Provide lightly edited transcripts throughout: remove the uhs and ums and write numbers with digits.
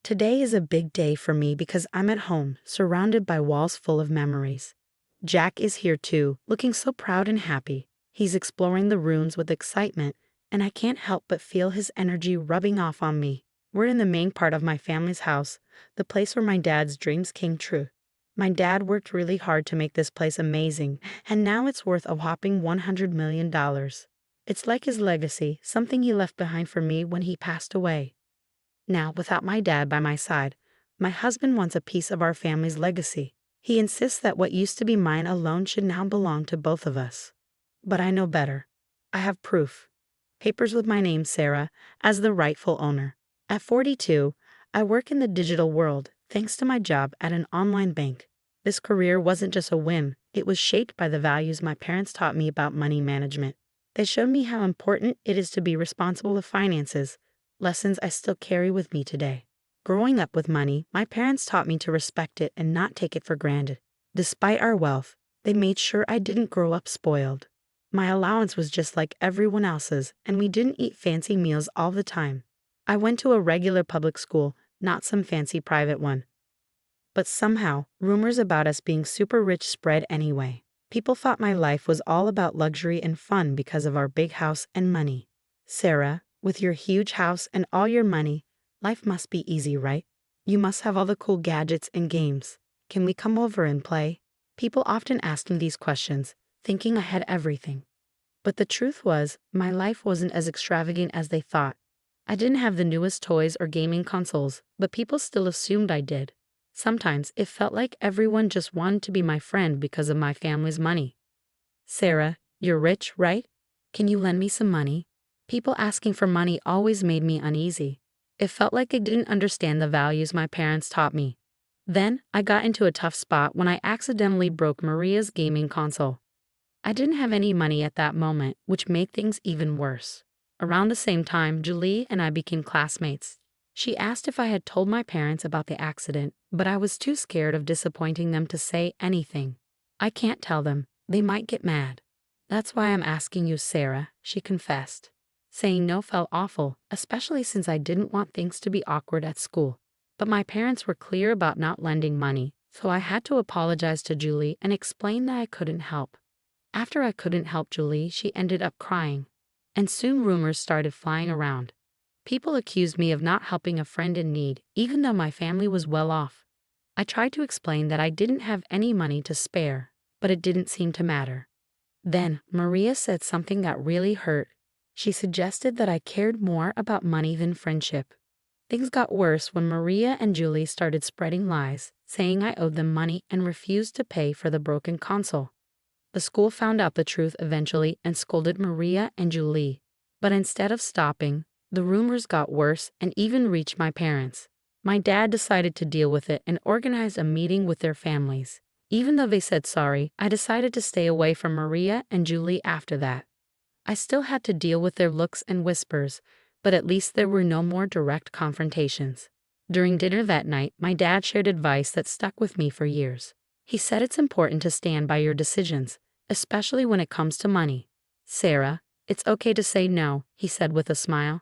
Today is a big day for me because I'm at home, surrounded by walls full of memories. Jack is here too, looking so proud and happy. He's exploring the rooms with excitement, and I can't help but feel his energy rubbing off on me. We're in the main part of my family's house, the place where my dad's dreams came true. My dad worked really hard to make this place amazing, and now it's worth a whopping $100 million. It's like his legacy, something he left behind for me when he passed away. Now, without my dad by my side, my husband wants a piece of our family's legacy. He insists that what used to be mine alone should now belong to both of us. But I know better. I have proof. Papers with my name, Sarah, as the rightful owner. At 42, I work in the digital world, thanks to my job at an online bank. This career wasn't just a whim, it was shaped by the values my parents taught me about money management. They showed me how important it is to be responsible with finances, lessons I still carry with me today. Growing up with money, my parents taught me to respect it and not take it for granted. Despite our wealth, they made sure I didn't grow up spoiled. My allowance was just like everyone else's, and we didn't eat fancy meals all the time. I went to a regular public school, not some fancy private one. But somehow, rumors about us being super rich spread anyway. People thought my life was all about luxury and fun because of our big house and money. Sarah, with your huge house and all your money, life must be easy, right? You must have all the cool gadgets and games. Can we come over and play? People often asked me these questions, thinking I had everything. But the truth was, my life wasn't as extravagant as they thought. I didn't have the newest toys or gaming consoles, but people still assumed I did. Sometimes it felt like everyone just wanted to be my friend because of my family's money. Sarah, you're rich, right? Can you lend me some money? People asking for money always made me uneasy. It felt like I didn't understand the values my parents taught me. Then, I got into a tough spot when I accidentally broke Maria's gaming console. I didn't have any money at that moment, which made things even worse. Around the same time, Julie and I became classmates. She asked if I had told my parents about the accident, but I was too scared of disappointing them to say anything. I can't tell them. They might get mad. That's why I'm asking you, Sarah, she confessed. Saying no felt awful, especially since I didn't want things to be awkward at school. But my parents were clear about not lending money, so I had to apologize to Julie and explain that I couldn't help. After I couldn't help Julie, she ended up crying. And soon rumors started flying around. People accused me of not helping a friend in need, even though my family was well off. I tried to explain that I didn't have any money to spare, but it didn't seem to matter. Then, Maria said something that really hurt. She suggested that I cared more about money than friendship. Things got worse when Maria and Julie started spreading lies, saying I owed them money and refused to pay for the broken console. The school found out the truth eventually and scolded Maria and Julie. But instead of stopping, the rumors got worse and even reached my parents. My dad decided to deal with it and organized a meeting with their families. Even though they said sorry, I decided to stay away from Maria and Julie after that. I still had to deal with their looks and whispers, but at least there were no more direct confrontations. During dinner that night, my dad shared advice that stuck with me for years. He said it's important to stand by your decisions, especially when it comes to money. Sarah, it's okay to say no, he said with a smile.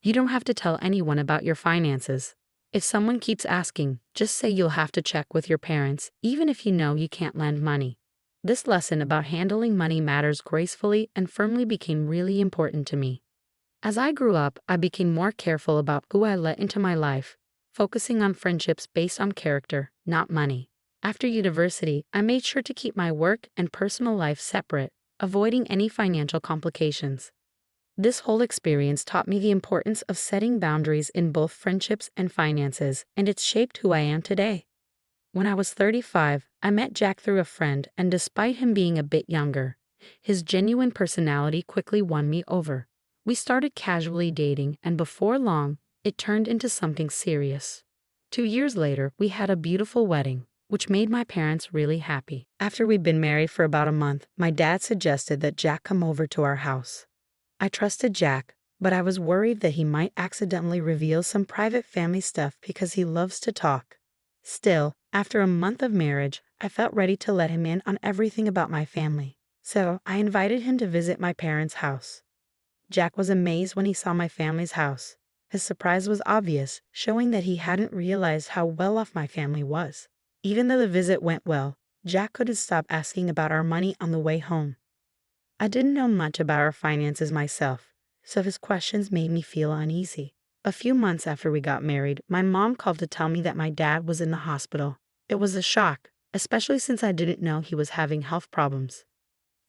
You don't have to tell anyone about your finances. If someone keeps asking, just say you'll have to check with your parents, even if you know you can't lend money. This lesson about handling money matters gracefully and firmly became really important to me. As I grew up, I became more careful about who I let into my life, focusing on friendships based on character, not money. After university, I made sure to keep my work and personal life separate, avoiding any financial complications. This whole experience taught me the importance of setting boundaries in both friendships and finances, and it's shaped who I am today. When I was 35, I met Jack through a friend, and despite him being a bit younger, his genuine personality quickly won me over. We started casually dating, and before long, it turned into something serious. 2 years later, we had a beautiful wedding, which made my parents really happy. After we'd been married for about a month, my dad suggested that Jack come over to our house. I trusted Jack, but I was worried that he might accidentally reveal some private family stuff because he loves to talk. Still, after a month of marriage, I felt ready to let him in on everything about my family. So, I invited him to visit my parents' house. Jack was amazed when he saw my family's house. His surprise was obvious, showing that he hadn't realized how well off my family was. Even though the visit went well, Jack couldn't stop asking about our money on the way home. I didn't know much about our finances myself, so his questions made me feel uneasy. A few months after we got married, my mom called to tell me that my dad was in the hospital. It was a shock, especially since I didn't know he was having health problems.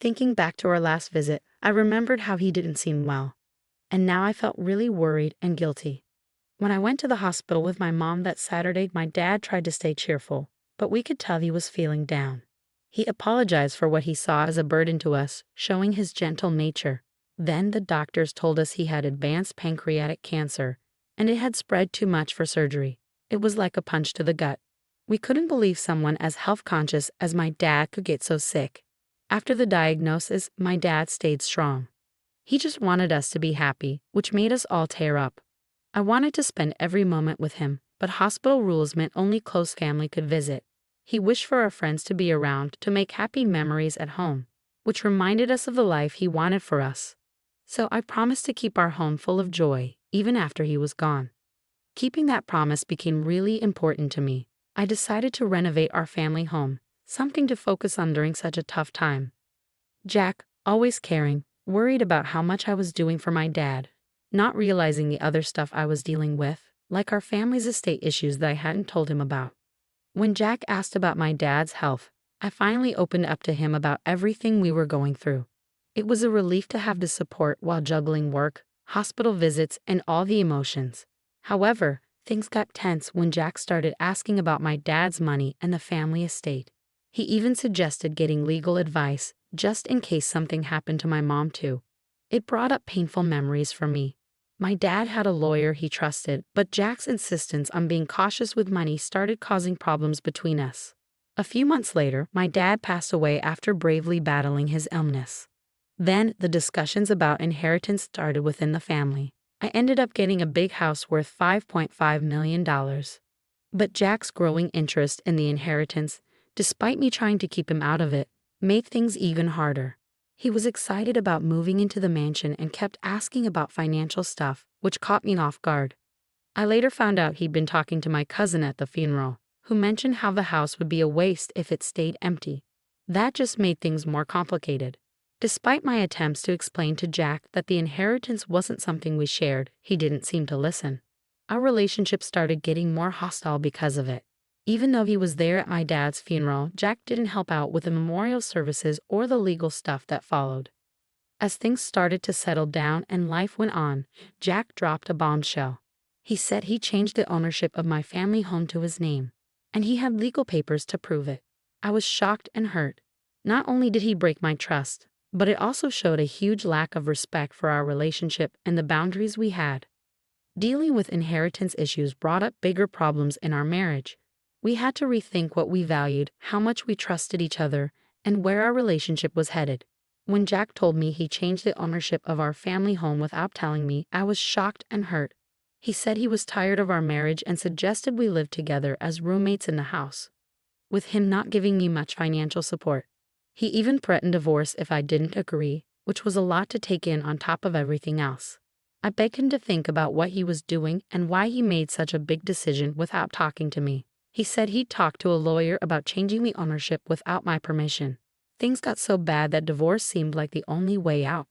Thinking back to our last visit, I remembered how he didn't seem well, and now I felt really worried and guilty. When I went to the hospital with my mom that Saturday, my dad tried to stay cheerful, but we could tell he was feeling down. He apologized for what he saw as a burden to us, showing his gentle nature. Then the doctors told us he had advanced pancreatic cancer, and it had spread too much for surgery. It was like a punch to the gut. We couldn't believe someone as health-conscious as my dad could get so sick. After the diagnosis, my dad stayed strong. He just wanted us to be happy, which made us all tear up. I wanted to spend every moment with him, but hospital rules meant only close family could visit. He wished for our friends to be around to make happy memories at home, which reminded us of the life he wanted for us. So I promised to keep our home full of joy, even after he was gone. Keeping that promise became really important to me. I decided to renovate our family home, something to focus on during such a tough time. Jack, always caring, worried about how much I was doing for my dad, not realizing the other stuff I was dealing with, like our family's estate issues that I hadn't told him about. When Jack asked about my dad's health, I finally opened up to him about everything we were going through. It was a relief to have the support while juggling work, hospital visits, and all the emotions. However, things got tense when Jack started asking about my dad's money and the family estate. He even suggested getting legal advice, just in case something happened to my mom too. It brought up painful memories for me. My dad had a lawyer he trusted, but Jack's insistence on being cautious with money started causing problems between us. A few months later, my dad passed away after bravely battling his illness. Then, the discussions about inheritance started within the family. I ended up getting a big house worth $5.5 million. But Jack's growing interest in the inheritance, despite me trying to keep him out of it, made things even harder. He was excited about moving into the mansion and kept asking about financial stuff, which caught me off guard. I later found out he'd been talking to my cousin at the funeral, who mentioned how the house would be a waste if it stayed empty. That just made things more complicated. Despite my attempts to explain to Jack that the inheritance wasn't something we shared, he didn't seem to listen. Our relationship started getting more hostile because of it. Even though he was there at my dad's funeral, Jack didn't help out with the memorial services or the legal stuff that followed. As things started to settle down and life went on, Jack dropped a bombshell. He said he changed the ownership of my family home to his name, and he had legal papers to prove it. I was shocked and hurt. Not only did he break my trust, but it also showed a huge lack of respect for our relationship and the boundaries we had. Dealing with inheritance issues brought up bigger problems in our marriage. We had to rethink what we valued, how much we trusted each other, and where our relationship was headed. When Jack told me he changed the ownership of our family home without telling me, I was shocked and hurt. He said he was tired of our marriage and suggested we live together as roommates in the house, with him not giving me much financial support. He even threatened divorce if I didn't agree, which was a lot to take in on top of everything else. I begged him to think about what he was doing and why he made such a big decision without talking to me. He said he'd talked to a lawyer about changing the ownership without my permission. Things got so bad that divorce seemed like the only way out.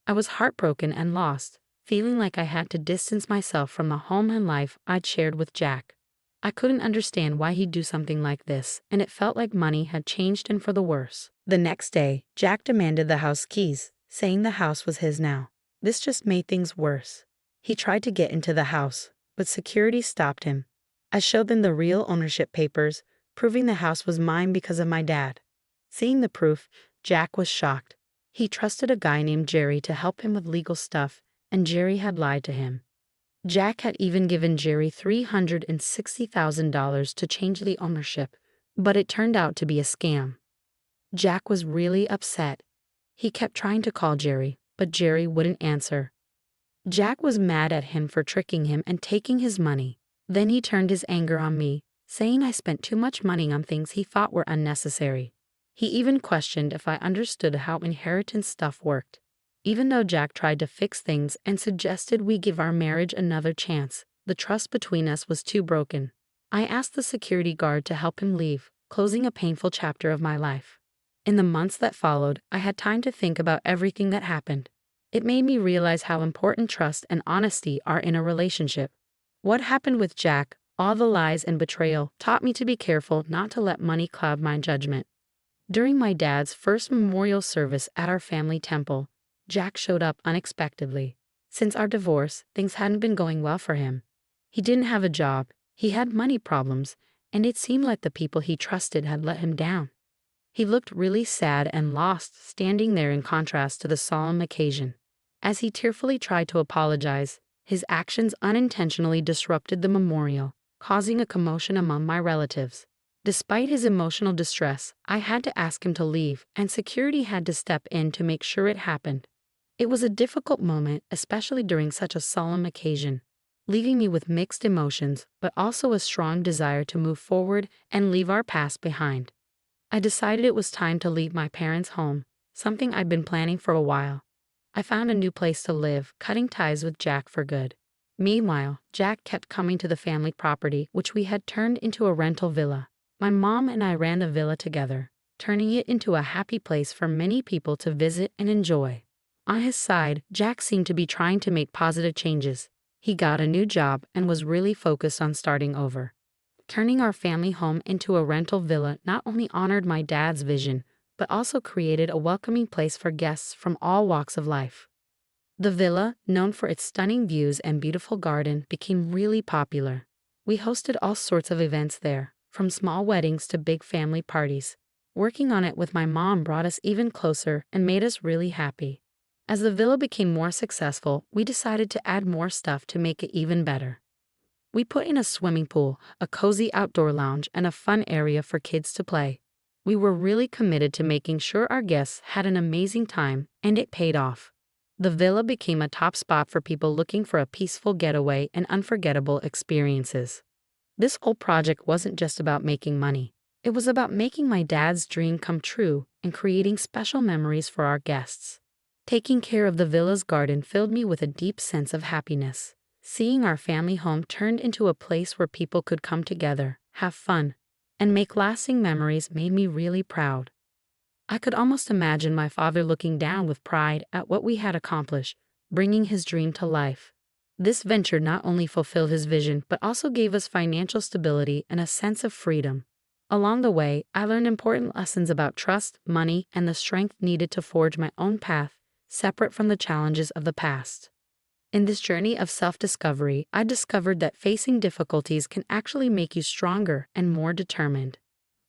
I was heartbroken and lost, feeling like I had to distance myself from the home and life I'd shared with Jack. I couldn't understand why he'd do something like this, and it felt like money had changed and for the worse. The next day, Jack demanded the house keys, saying the house was his now. This just made things worse. He tried to get into the house, but security stopped him. I showed them the real ownership papers, proving the house was mine because of my dad. Seeing the proof, Jack was shocked. He trusted a guy named Jerry to help him with legal stuff, and Jerry had lied to him. Jack had even given Jerry $360,000 to change the ownership, but it turned out to be a scam. Jack was really upset. He kept trying to call Jerry, but Jerry wouldn't answer. Jack was mad at him for tricking him and taking his money. Then he turned his anger on me, saying I spent too much money on things he thought were unnecessary. He even questioned if I understood how inheritance stuff worked. Even though Jack tried to fix things and suggested we give our marriage another chance, the trust between us was too broken. I asked the security guard to help him leave, closing a painful chapter of my life. In the months that followed, I had time to think about everything that happened. It made me realize how important trust and honesty are in a relationship. What happened with Jack, all the lies and betrayal, taught me to be careful not to let money cloud my judgment. During my dad's first memorial service at our family temple, Jack showed up unexpectedly. Since our divorce, things hadn't been going well for him. He didn't have a job, he had money problems, and it seemed like the people he trusted had let him down. He looked really sad and lost, standing there in contrast to the solemn occasion. As he tearfully tried to apologize, his actions unintentionally disrupted the memorial, causing a commotion among my relatives. Despite his emotional distress, I had to ask him to leave, and security had to step in to make sure it happened. It was a difficult moment, especially during such a solemn occasion, leaving me with mixed emotions, but also a strong desire to move forward and leave our past behind. I decided it was time to leave my parents' home, something I'd been planning for a while. I found a new place to live, cutting ties with Jack for good. Meanwhile, Jack kept coming to the family property, which we had turned into a rental villa. My mom and I ran the villa together, turning it into a happy place for many people to visit and enjoy. On his side, Jack seemed to be trying to make positive changes. He got a new job and was really focused on starting over. Turning our family home into a rental villa not only honored my dad's vision, but also created a welcoming place for guests from all walks of life. The villa, known for its stunning views and beautiful garden, became really popular. We hosted all sorts of events there, from small weddings to big family parties. Working on it with my mom brought us even closer and made us really happy. As the villa became more successful, we decided to add more stuff to make it even better. We put in a swimming pool, a cozy outdoor lounge, and a fun area for kids to play. We were really committed to making sure our guests had an amazing time, and it paid off. The villa became a top spot for people looking for a peaceful getaway and unforgettable experiences. This whole project wasn't just about making money. It was about making my dad's dream come true and creating special memories for our guests. Taking care of the villa's garden filled me with a deep sense of happiness. Seeing our family home turned into a place where people could come together, have fun, and make lasting memories made me really proud. I could almost imagine my father looking down with pride at what we had accomplished, bringing his dream to life. This venture not only fulfilled his vision but also gave us financial stability and a sense of freedom. Along the way, I learned important lessons about trust, money, and the strength needed to forge my own path, separate from the challenges of the past. In this journey of self-discovery, I discovered that facing difficulties can actually make you stronger and more determined.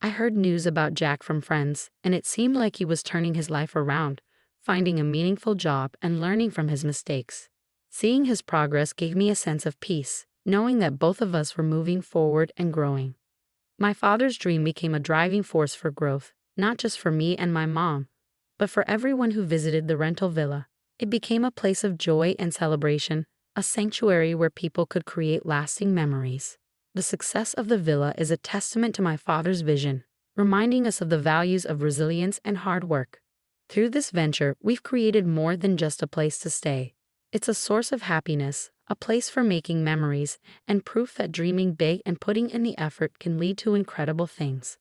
I heard news about Jack from friends, and it seemed like he was turning his life around, finding a meaningful job and learning from his mistakes. Seeing his progress gave me a sense of peace, knowing that both of us were moving forward and growing. My father's dream became a driving force for growth, not just for me and my mom, but for everyone who visited the rental villa. It became a place of joy and celebration, a sanctuary where people could create lasting memories. The success of the villa is a testament to my father's vision, reminding us of the values of resilience and hard work. Through this venture, we've created more than just a place to stay. It's a source of happiness, a place for making memories, and proof that dreaming big and putting in the effort can lead to incredible things.